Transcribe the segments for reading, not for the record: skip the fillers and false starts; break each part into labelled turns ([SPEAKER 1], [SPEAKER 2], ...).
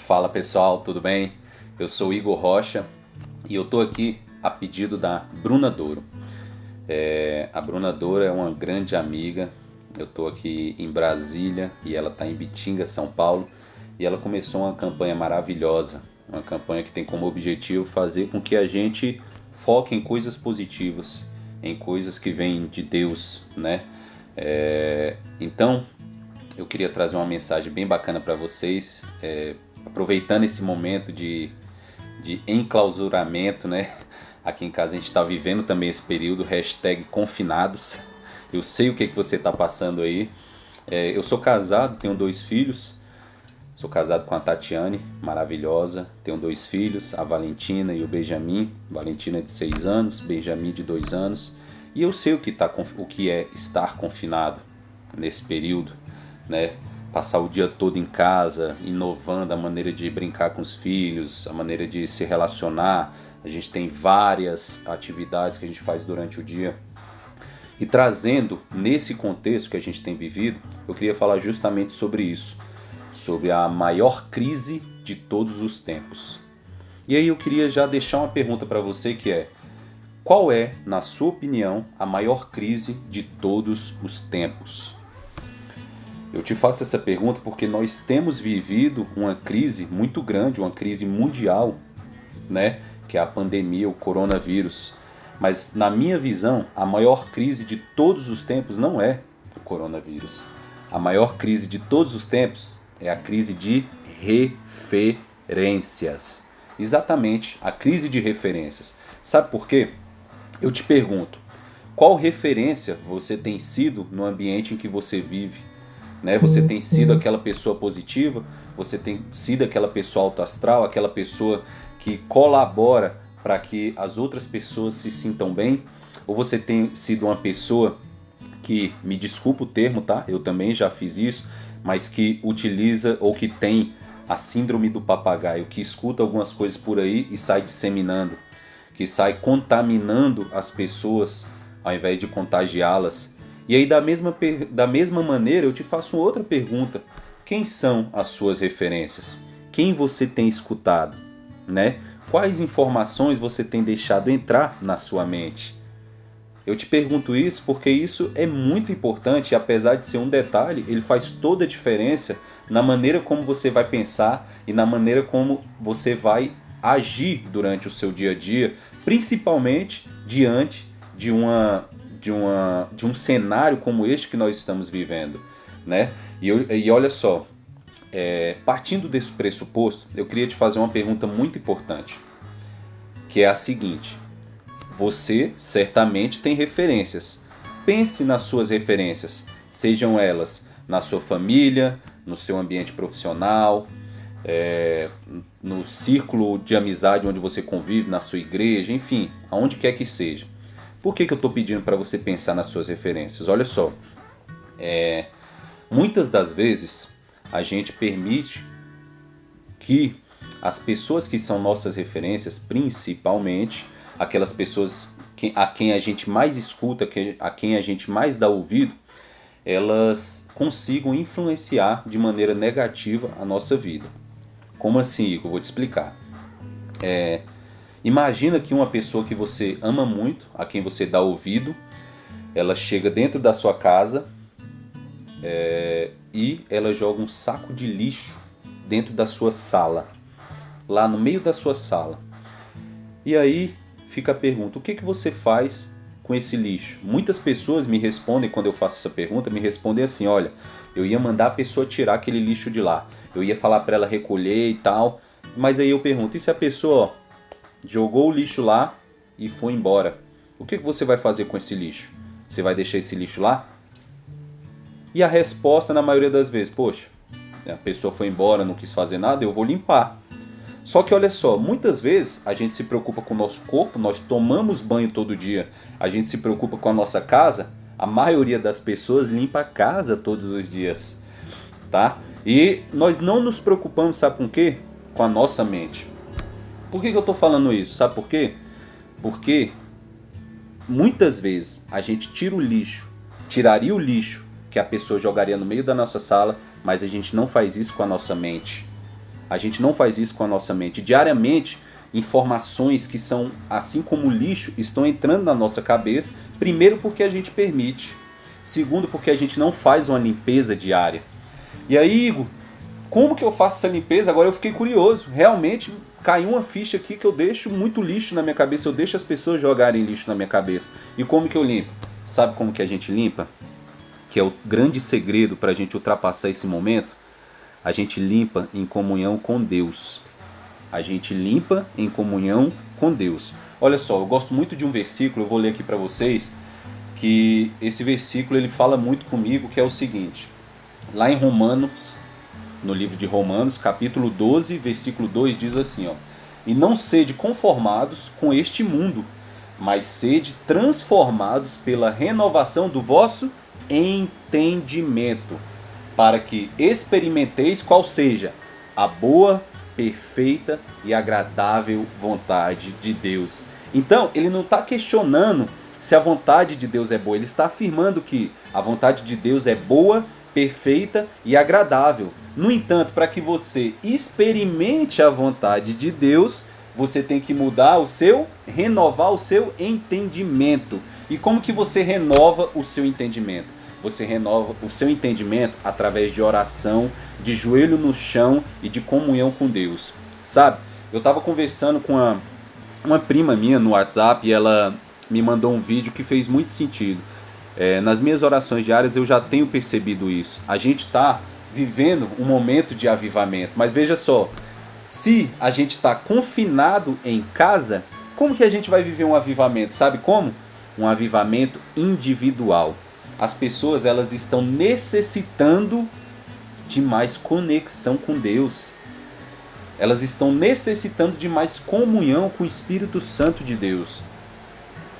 [SPEAKER 1] Fala pessoal, tudo bem? Eu sou o Igor Rocha e eu tô aqui a pedido da Bruna Douro. A Bruna Douro é uma grande amiga. Eu tô aqui em Brasília e ela tá em Bitinga, São Paulo, e ela começou uma campanha maravilhosa, uma campanha que tem como objetivo fazer com que a gente foque em coisas positivas, em coisas que vêm de Deus, né? Então, eu queria trazer uma mensagem bem bacana para vocês, aproveitando esse momento de enclausuramento, né? Aqui em casa a gente está vivendo também esse período, #confinados. Eu sei o que você está passando aí. Eu sou casado, tenho 2 filhos. Sou casado com a Tatiane, maravilhosa. Tenho 2 filhos, a Valentina e o Benjamin. Valentina de 6 anos, Benjamin de 2 anos. E eu sei o que é estar confinado nesse período, né? Passar o dia todo em casa, inovando a maneira de brincar com os filhos, a maneira de se relacionar. A gente tem várias atividades que a gente faz durante o dia. E trazendo nesse contexto que a gente tem vivido, eu queria falar justamente sobre isso, sobre a maior crise de todos os tempos. E aí eu queria já deixar uma pergunta para você que é: qual é, na sua opinião, a maior crise de todos os tempos? Eu te faço essa pergunta porque nós temos vivido uma crise muito grande, uma crise mundial, né? Que é a pandemia, o coronavírus. Mas na minha visão, a maior crise de todos os tempos não é o coronavírus. A maior crise de todos os tempos é a crise de referências. Exatamente, a crise de referências. Sabe por quê? Eu te pergunto, qual referência você tem sido no ambiente em que você vive? Né? Você tem sido aquela pessoa positiva? Você tem sido aquela pessoa autoastral? Aquela pessoa que colabora para que as outras pessoas se sintam bem? Ou você tem sido uma pessoa que, me desculpa o termo, tá? Eu também já fiz isso, mas que utiliza ou que tem a síndrome do papagaio, que escuta algumas coisas por aí e sai disseminando, que sai contaminando as pessoas ao invés de contagiá-las. E aí da mesma maneira eu te faço outra pergunta: quem são as suas referências? Quem você tem escutado, né? Quais informações você tem deixado entrar na sua mente? Eu te pergunto isso porque isso é muito importante e, apesar de ser um detalhe, ele faz toda a diferença na maneira como você vai pensar e na maneira como você vai agir durante o seu dia a dia, principalmente diante de um cenário como este que nós estamos vivendo, né? E olha só, partindo desse pressuposto, eu queria te fazer uma pergunta muito importante, que é a seguinte: você certamente tem referências. Pense nas suas referências, sejam elas na sua família, no seu ambiente profissional, no círculo de amizade onde você convive, na sua igreja, enfim, aonde quer que seja. Por que eu estou pedindo para você pensar nas suas referências? Olha só, muitas das vezes a gente permite que as pessoas que são nossas referências, principalmente aquelas pessoas a quem a gente mais escuta, a quem a gente mais dá ouvido, elas consigam influenciar de maneira negativa a nossa vida. Como assim, Igor? Vou te explicar. Imagina que uma pessoa que você ama muito, a quem você dá ouvido, ela chega dentro da sua casa e ela joga um saco de lixo dentro da sua sala, lá no meio da sua sala. E aí fica a pergunta: o que você faz com esse lixo? Muitas pessoas me respondem, quando eu faço essa pergunta, me respondem assim: olha, eu ia mandar a pessoa tirar aquele lixo de lá, eu ia falar para ela recolher e tal. Mas aí eu pergunto: e se a pessoa jogou o lixo lá e foi embora? O que você vai fazer com esse lixo? Você vai deixar esse lixo lá? E a resposta, na maioria das vezes: poxa, a pessoa foi embora, não quis fazer nada, eu vou limpar. Só que olha só, muitas vezes a gente se preocupa com o nosso corpo, nós tomamos banho todo dia, a gente se preocupa com a nossa casa. A maioria das pessoas limpa a casa todos os dias, tá? E nós não nos preocupamos, sabe com o quê? Com a nossa mente. Por que eu estou falando isso? Sabe por quê? Porque muitas vezes a gente tiraria o lixo que a pessoa jogaria no meio da nossa sala, mas a gente não faz isso com a nossa mente. A gente não faz isso com a nossa mente. Diariamente, informações que são assim como lixo estão entrando na nossa cabeça. Primeiro porque a gente permite. Segundo porque a gente não faz uma limpeza diária. E aí, Igor, como que eu faço essa limpeza? Agora eu fiquei curioso. Realmente caiu uma ficha aqui que eu deixo muito lixo na minha cabeça. Eu deixo as pessoas jogarem lixo na minha cabeça. E como que eu limpo? Sabe como que a gente limpa? Que é o grande segredo para a gente ultrapassar esse momento? A gente limpa em comunhão com Deus. A gente limpa em comunhão com Deus. Olha só, eu gosto muito de um versículo, eu vou ler aqui para vocês, que esse versículo ele fala muito comigo, que é o seguinte. Lá em Romanos, no livro de Romanos, capítulo 12, versículo 2, diz assim, ó: E não sede conformados com este mundo, mas sede transformados pela renovação do vosso entendimento, para que experimenteis qual seja a boa, perfeita e agradável vontade de Deus. Então, ele não está questionando se a vontade de Deus é boa, ele está afirmando que a vontade de Deus é boa, perfeita e agradável. No entanto, para que você experimente a vontade de Deus, você tem que renovar o seu entendimento. E como que você renova o seu entendimento? Você renova o seu entendimento através de oração, de joelho no chão e de comunhão com Deus. Sabe, eu estava conversando com uma prima minha no WhatsApp e ela me mandou um vídeo que fez muito sentido. Nas minhas orações diárias eu já tenho percebido isso. A gente está vivendo um momento de avivamento, mas veja só, se a gente está confinado em casa, como que a gente vai viver um avivamento? Sabe como? Um avivamento individual. As pessoas elas estão necessitando de mais conexão com Deus. Elas estão necessitando de mais comunhão com o Espírito Santo de Deus.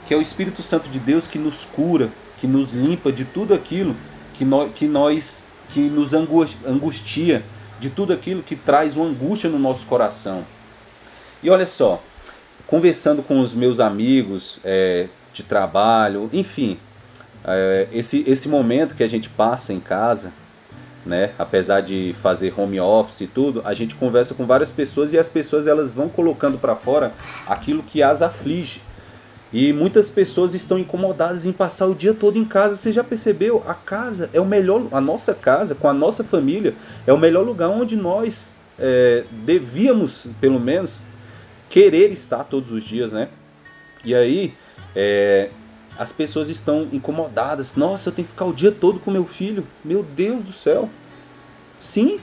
[SPEAKER 1] Que é o Espírito Santo de Deus que nos cura, que nos limpa de tudo aquilo que nos angustia, de tudo aquilo que traz uma angústia no nosso coração. E olha só, conversando com os meus amigos de trabalho, enfim, esse momento que a gente passa em casa, né, apesar de fazer home office e tudo, a gente conversa com várias pessoas e as pessoas elas vão colocando para fora aquilo que as aflige. E muitas pessoas estão incomodadas em passar o dia todo em casa. Você já percebeu? A casa é o melhor, a nossa casa, com a nossa família, é o melhor lugar onde nós devíamos, pelo menos, querer estar todos os dias, né? E aí, as pessoas estão incomodadas. Nossa, eu tenho que ficar o dia todo com meu filho. Meu Deus do céu. Sim,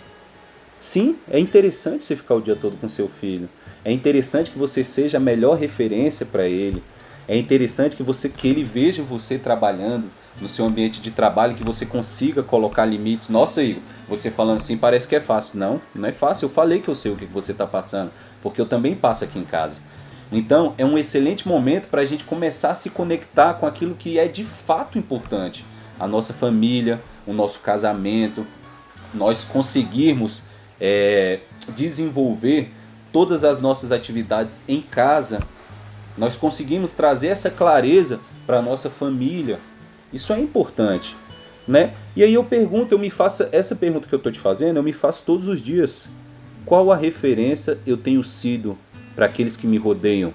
[SPEAKER 1] é interessante você ficar o dia todo com seu filho. É interessante que você seja a melhor referência para ele. É interessante que ele veja você trabalhando no seu ambiente de trabalho, que você consiga colocar limites. Nossa, Igor, você falando assim parece que é fácil. Não é fácil. Eu falei que eu sei o que você está passando, porque eu também passo aqui em casa. Então, é um excelente momento para a gente começar a se conectar com aquilo que é de fato importante. A nossa família, o nosso casamento, nós conseguirmos desenvolver todas as nossas atividades em casa. Nós conseguimos trazer essa clareza para a nossa família. Isso é importante, né? E aí essa pergunta que eu estou te fazendo, eu me faço todos os dias. Qual a referência eu tenho sido para aqueles que me rodeiam?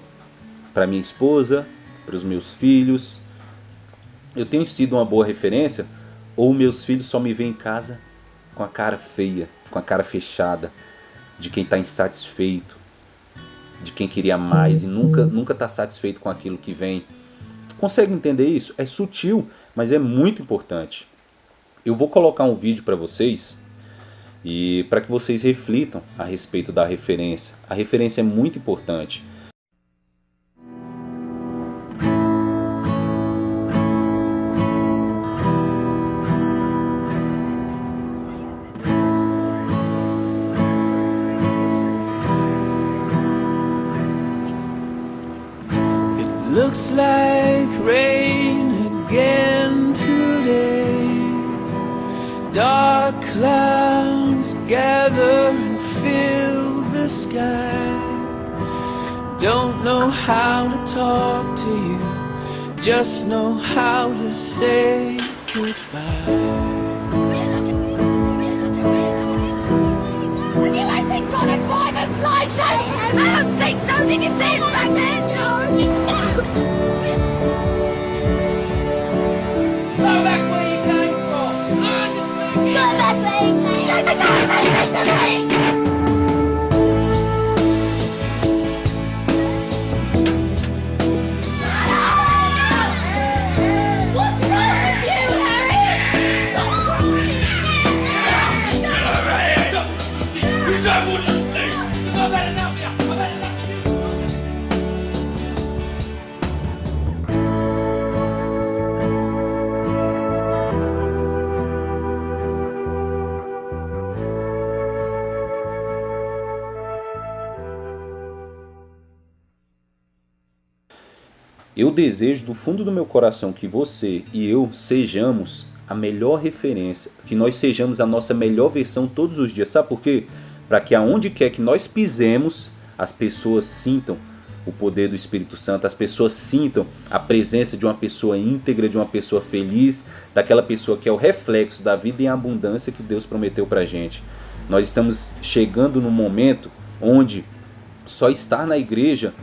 [SPEAKER 1] Para minha esposa, para os meus filhos? Eu tenho sido uma boa referência? Ou meus filhos só me veem em casa com a cara feia, com a cara fechada, de quem está insatisfeito, de quem queria mais e nunca está satisfeito com aquilo que vem? Consegue entender isso? É sutil, mas é muito importante. Eu vou colocar um vídeo para vocês e para que vocês reflitam a respeito da referência. A referência é muito importante.
[SPEAKER 2] Looks like rain again today. Dark clouds gather and fill the sky. Don't know how to talk to you, just know how to say goodbye.
[SPEAKER 3] think on a driver's license? I don't think so. Did you see his back there, George? Go back where you came from. Learn to speak. Go back where you came from. You're the guy who made me.
[SPEAKER 1] Eu desejo do fundo do meu coração que você e eu sejamos a melhor referência, que nós sejamos a nossa melhor versão todos os dias. Sabe por quê? Para que aonde quer que nós pisemos, as pessoas sintam o poder do Espírito Santo, as pessoas sintam a presença de uma pessoa íntegra, de uma pessoa feliz, daquela pessoa que é o reflexo da vida em abundância que Deus prometeu para a gente. Nós estamos chegando num momento onde só estar na igreja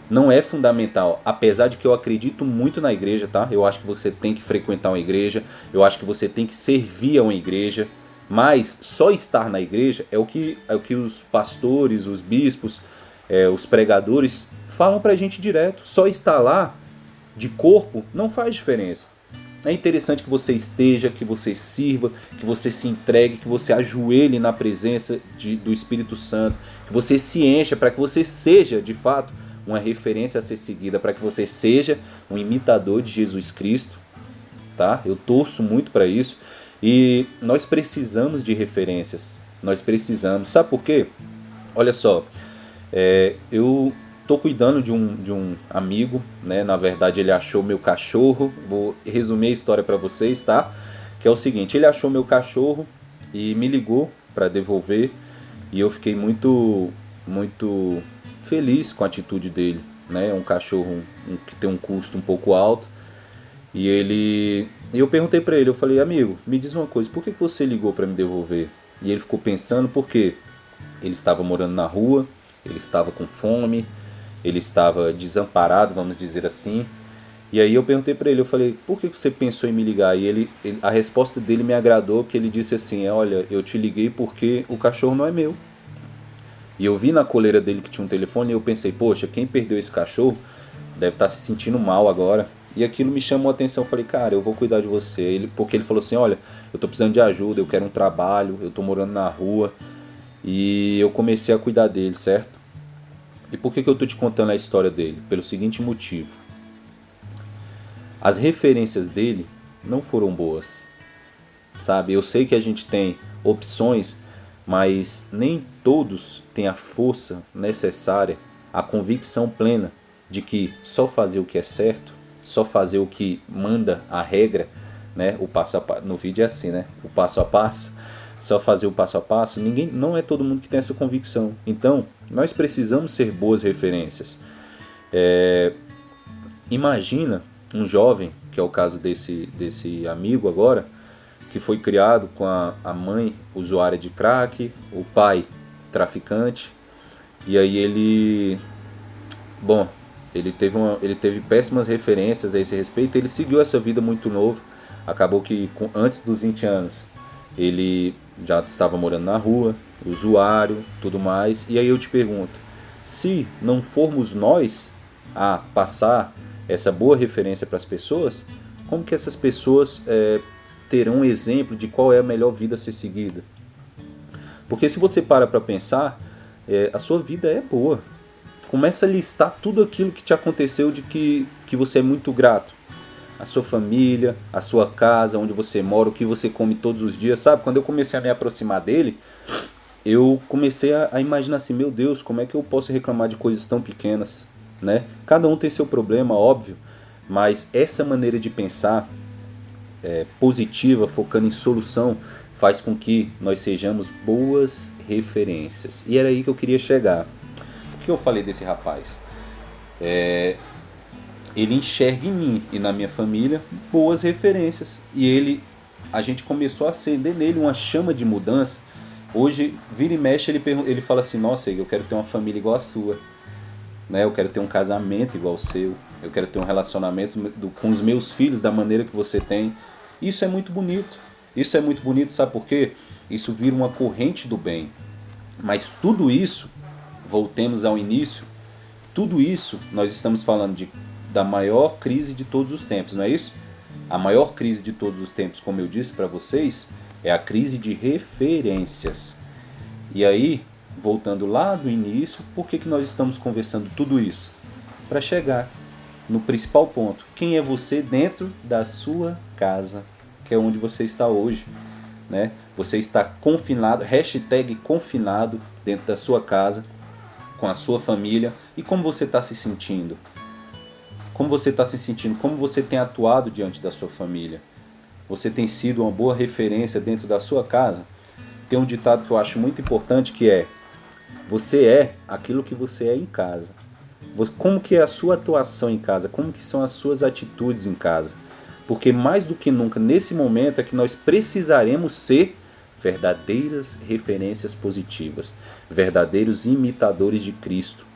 [SPEAKER 1] não é fundamental, apesar de que eu acredito muito na igreja, tá? Eu acho que você tem que frequentar uma igreja, eu acho que você tem que servir a uma igreja, mas só estar na igreja é o que os pastores, os bispos, os pregadores falam pra gente direto. Só estar lá de corpo não faz diferença. É interessante que você esteja, que você sirva, que você se entregue, que você ajoelhe na presença do Espírito Santo, que você se encha para que você seja de fato uma referência a ser seguida, para que você seja um imitador de Jesus Cristo, tá? Eu torço muito para isso e nós precisamos de referências, nós precisamos. Sabe por quê? Olha só, eu tô cuidando de um amigo, né? Na verdade ele achou meu cachorro, vou resumir a história para vocês, tá? Que é o seguinte, ele achou meu cachorro e me ligou para devolver e eu fiquei muito feliz com a atitude dele, né? Um cachorro que tem um custo um pouco alto. E eu perguntei para ele, eu falei, amigo, me diz uma coisa, por que você ligou para me devolver? E ele ficou pensando, porque ele estava morando na rua, ele estava com fome, ele estava desamparado, vamos dizer assim. E aí eu perguntei para ele, eu falei, por que você pensou em me ligar? E a resposta dele me agradou, porque ele disse assim, olha, eu te liguei porque o cachorro não é meu. E eu vi na coleira dele que tinha um telefone e eu pensei, poxa, quem perdeu esse cachorro deve estar se sentindo mal agora. E aquilo me chamou a atenção, eu falei, cara, eu vou cuidar de você. Porque ele falou assim, olha, eu tô precisando de ajuda, eu quero um trabalho, eu tô morando na rua. E eu comecei a cuidar dele, certo? E por que eu tô te contando a história dele? Pelo seguinte motivo. As referências dele não foram boas, sabe? Eu sei que a gente tem opções, mas nem todos têm a força necessária, a convicção plena de que só fazer o que é certo, só fazer o que manda a regra, né? O passo a passo, no vídeo é assim, né? O passo a passo, só fazer o passo a passo, não é todo mundo que tem essa convicção. Então, nós precisamos ser boas referências. Imagina um jovem, que é o caso desse amigo agora, que foi criado com a mãe usuária de crack, o pai traficante, e aí ele teve péssimas referências a esse respeito. Ele seguiu essa vida muito novo, acabou que antes dos 20 anos ele já estava morando na rua, usuário, tudo mais. E aí eu te pergunto, se não formos nós a passar essa boa referência para as pessoas, como que essas pessoas terão um exemplo de qual é a melhor vida a ser seguida? Porque se você para pensar, a sua vida é boa. Começa a listar tudo aquilo que te aconteceu de que você é muito grato. A sua família, a sua casa, onde você mora, o que você come todos os dias, sabe? Quando eu comecei a me aproximar dele, eu comecei a imaginar assim, meu Deus, como é que eu posso reclamar de coisas tão pequenas, né? Cada um tem seu problema, óbvio, mas essa maneira de pensar positiva, focando em solução, faz com que nós sejamos boas referências. E era aí que eu queria chegar. O que eu falei desse rapaz? Ele enxerga em mim e na minha família boas referências. E a gente começou a acender nele uma chama de mudança Hoje, vira e mexe, ele fala assim, nossa, eu quero ter uma família igual a sua, né? Eu quero ter um casamento igual ao seu, eu quero ter um relacionamento com os meus filhos da maneira que você tem. Isso é muito bonito. Isso é muito bonito, sabe por quê? Isso vira uma corrente do bem. Mas tudo isso, voltemos ao início, tudo isso nós estamos falando da maior crise de todos os tempos, não é isso? A maior crise de todos os tempos, como eu disse para vocês, é a crise de referências. E aí, voltando lá do início, por que nós estamos conversando tudo isso? Para chegar no principal ponto. Quem é você dentro da sua casa, que é onde você está hoje, né? Você está confinado, #confinado dentro da sua casa, com a sua família. E como você está se sentindo? Como você está se sentindo? Como você tem atuado diante da sua família? Você tem sido uma boa referência dentro da sua casa? Tem um ditado que eu acho muito importante que é: você é aquilo que você é em casa. Como que é a sua atuação em casa? Como que são as suas atitudes em casa? Porque mais do que nunca, nesse momento, é que nós precisaremos ser verdadeiras referências positivas, verdadeiros imitadores de Cristo,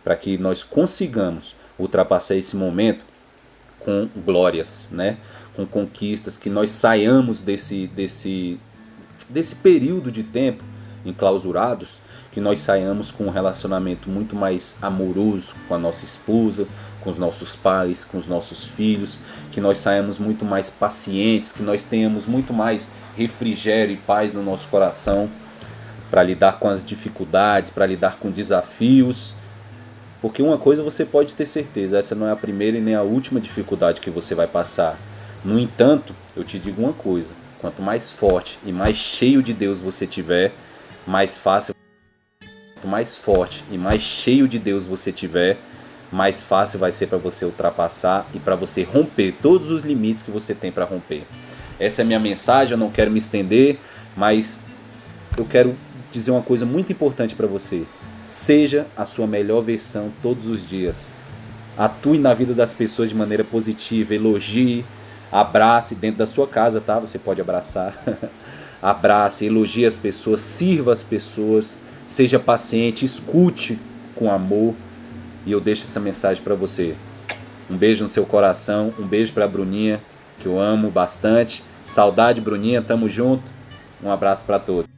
[SPEAKER 1] para que nós consigamos ultrapassar esse momento com glórias, né? Com conquistas, que nós saiamos desse período de tempo enclausurados, que nós saiamos com um relacionamento muito mais amoroso com a nossa esposa, com os nossos pais, com os nossos filhos, que nós saiamos muito mais pacientes, que nós tenhamos muito mais refrigério e paz no nosso coração para lidar com as dificuldades, para lidar com desafios. Porque uma coisa você pode ter certeza, essa não é a primeira e nem a última dificuldade que você vai passar. No entanto, eu te digo uma coisa: quanto mais forte e mais cheio de Deus você tiver, mais fácil. Quanto mais forte e mais cheio de Deus você tiver, mais fácil vai ser para você ultrapassar e para você romper todos os limites que você tem para romper. Essa é a minha mensagem, eu não quero me estender, mas eu quero dizer uma coisa muito importante para você. Seja a sua melhor versão todos os dias. Atue na vida das pessoas de maneira positiva, elogie, abrace dentro da sua casa, tá? Você pode abraçar. Abrace, elogie as pessoas, sirva as pessoas, seja paciente, escute com amor. E eu deixo essa mensagem para você. Um beijo no seu coração, um beijo para a Bruninha, que eu amo bastante. Saudade, Bruninha, tamo junto. Um abraço para todos.